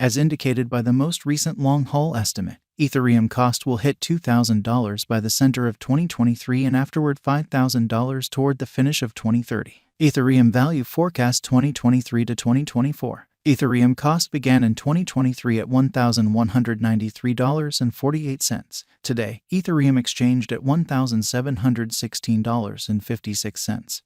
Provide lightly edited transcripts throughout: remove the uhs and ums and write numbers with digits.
As indicated by the most recent long-haul estimate, Ethereum cost will hit $2,000 by the center of 2023 and afterward $5,000 toward the finish of 2030. Ethereum value forecast 2023 to 2024. Ethereum cost began in 2023 at $1,193.48. Today, Ethereum exchanged at $1,716.56.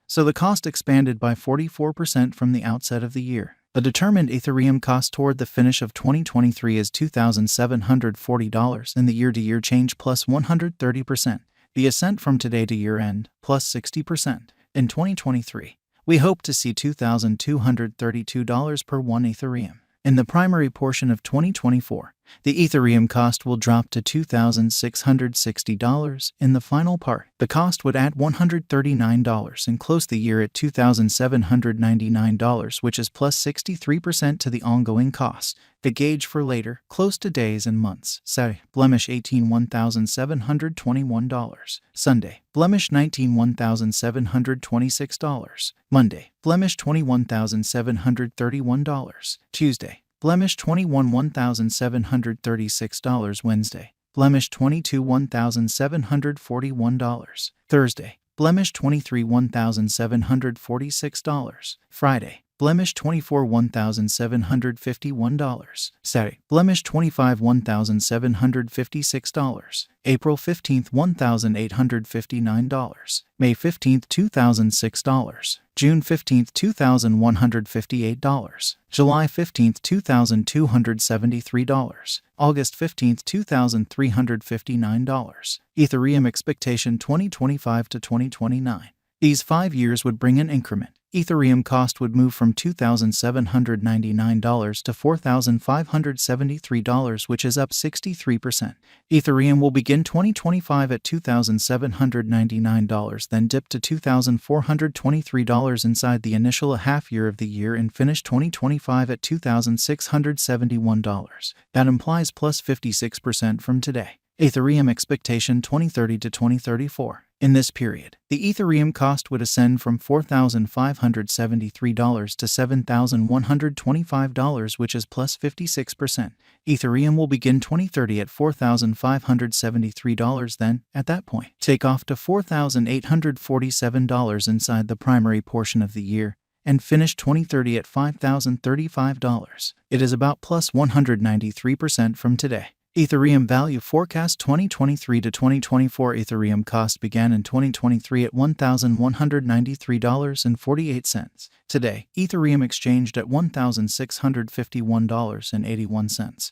So the cost expanded by 44% from the outset of the year. The determined Ethereum cost toward the finish of 2023 is $2,740 in the year-to-year change plus 130%. The ascent from today to year-end plus 60%. In 2023, we hope to see $2,232 per 1 Ethereum. In the primary portion of 2024, the Ethereum cost will drop to $2,660. In the final part, the cost would add $139 and close the year at $2,799, which is plus 63% to the ongoing cost. The gauge for later, close to days and months. Saturday, blemish $18,1,721. Sunday, blemish $19,1,726. Monday, blemish $21,731. Tuesday, blemish $21,1,736. Wednesday, blemish $22,1,741. Thursday, blemish $23,1,746. Friday, blemish $24,1,751. Saturday, blemish $25,1,756. April 15th, $1,859. May 15th, $2,006. June 15th, $2,158. July 15th, $2,273. August 15th, $2,359. Ethereum expectation 2025 to 2029. These 5 years would bring an increment. Ethereum cost would move from $2,799 to $4,573, which is up 63%. Ethereum will begin 2025 at $2,799, then dip to $2,423 inside the initial half year of the year and finish 2025 at $2,671. That implies plus 56% from today. Ethereum expectation 2030 to 2034. In this period, the Ethereum cost would ascend from $4,573 to $7,125, which is plus 56%. Ethereum will begin 2030 at $4,573, then, at that point, take off to $4,847 inside the primary portion of the year, and finish 2030 at $5,035. It is about plus 193% from today. Ethereum value forecast 2023 to 2024. Ethereum cost began in 2023 at $1,193.48. Today, Ethereum exchanged at $1,651.81.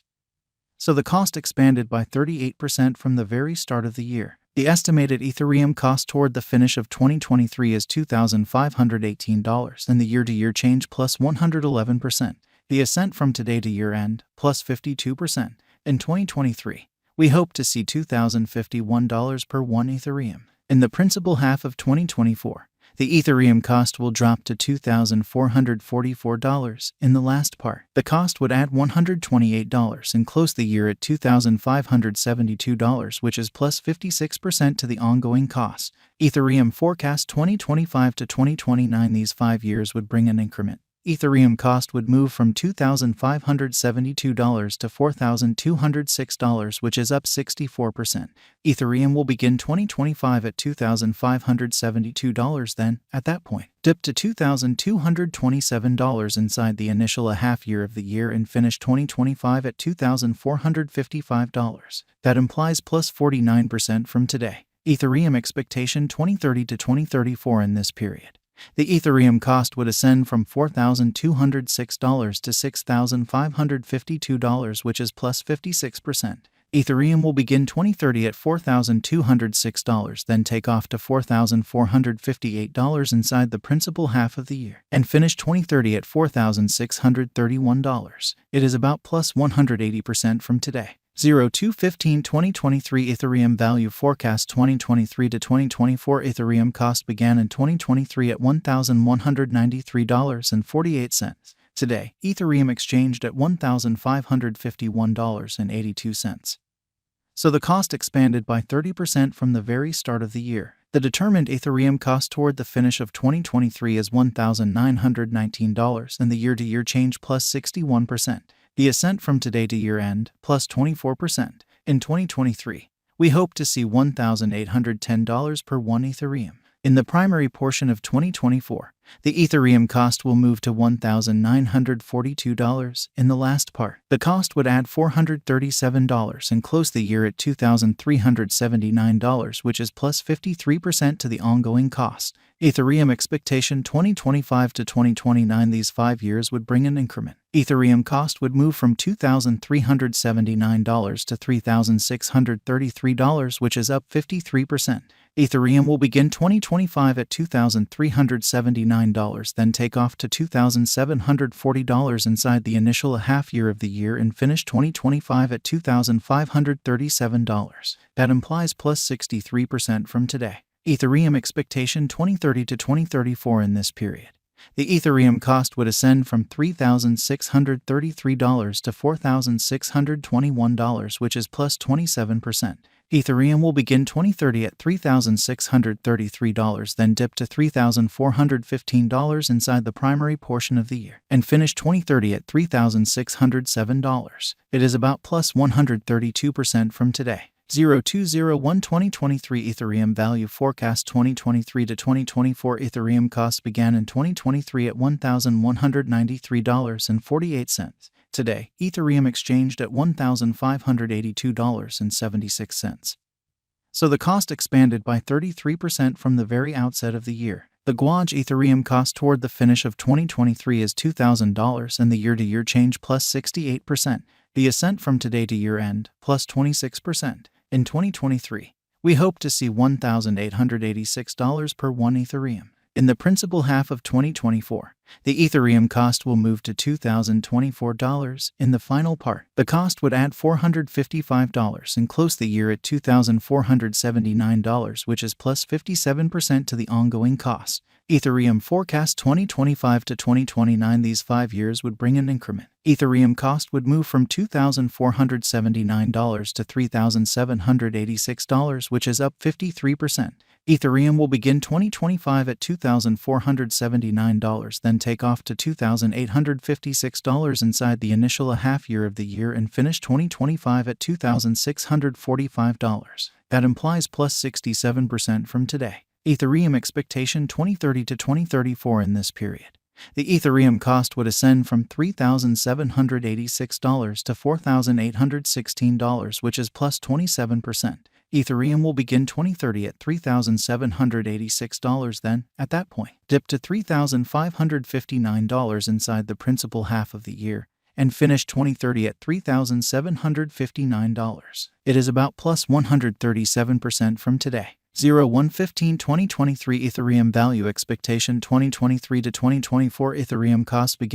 So the cost expanded by 38% from the very start of the year. The estimated Ethereum cost toward the finish of 2023 is $2,518, and the year-to-year change plus 111%. The ascent from today to year-end plus 52%. In 2023, we hope to see $2,051 per 1 Ethereum. In the principal half of 2024, the Ethereum cost will drop to $2,444. In the last part, the cost would add $128 and close the year at $2,572, which is plus 56% to the ongoing cost. Ethereum forecast 2025 to 2029. These 5 years would bring an increment. Ethereum cost would move from $2,572 to $4,206, which is up 64%. Ethereum will begin 2025 at $2,572, then, at that point, dip to $2,227 inside the initial half year of the year and finish 2025 at $2,455. That implies plus 49% from today. Ethereum expectation 2030 to 2034. In this period, the Ethereum cost would ascend from $4,206 to $6,552, which is plus 56%. Ethereum will begin 2030 at $4,206, then take off to $4,458 inside the principal half of the year, and finish 2030 at $4,631. It is about plus 180% from today. 02/15/2023 Ethereum value forecast 2023 to 2024. Ethereum cost began in 2023 at $1,193.48. Today, Ethereum exchanged at $1,551.82. So the cost expanded by 30% from the very start of the year. The determined Ethereum cost toward the finish of 2023 is $1,919, and the year-to-year change plus 61%. The ascent from today to year-end, plus 24%. In 2023, we hope to see $1,810 per 1 Ethereum. In the primary portion of 2024, the Ethereum cost will move to $1,942. In the last part, the cost would add $437 and close the year at $2,379, which is plus 53% to the ongoing cost. Ethereum expectation 2025 to 2029, these 5 years would bring an increment. Ethereum cost would move from $2,379 to $3,633, which is up 53%. Ethereum will begin 2025 at $2,379, then take off to $2,740 inside the initial half year of the year and finish 2025 at $2,537. That implies plus 63% from today. Ethereum expectation 2030 to 2034 in this period. The Ethereum cost would ascend from $3,633 to $4,621, which is plus 27%. Ethereum will begin 2030 at $3,633, then dip to $3,415 inside the primary portion of the year, and finish 2030 at $3,607. It is about plus 132% from today. 0201-2023 Ethereum value forecast 2023 to 2024 Ethereum costs began in 2023 at $1,193.48. Today, Ethereum exchanged at $1,582.76. So the cost expanded by 33% from the very outset of the year. The Guaj Ethereum cost toward the finish of 2023 is $2,000 and the year-to-year change plus 68%. The ascent from today to year-end, plus 26%. In 2023, we hope to see $1,886 per 1 Ethereum. In the principal half of 2024, the Ethereum cost will move to $2,024. In the final part, the cost would add $455 and close the year at $2,479, which is plus 57% to the ongoing cost. Ethereum forecast 2025 to 2029, these 5 years would bring an increment. Ethereum cost would move from $2,479 to $3,786, which is up 53%. Ethereum will begin 2025 at $2,479, then take off to $2,856 inside the initial half year of the year and finish 2025 at $2,645. That implies plus 67% from today. Ethereum expectation 2030 to 2034 in this period. The Ethereum cost would ascend from $3,786 to $4,816, which is plus 27%. Ethereum will begin 2030 at $3,786, then, at that point, dip to $3,559 inside the principal half of the year, and finish 2030 at $3,759. It is about plus 137% from today. 01/15/2023 Ethereum value expectation 2023 to 2024 Ethereum cost began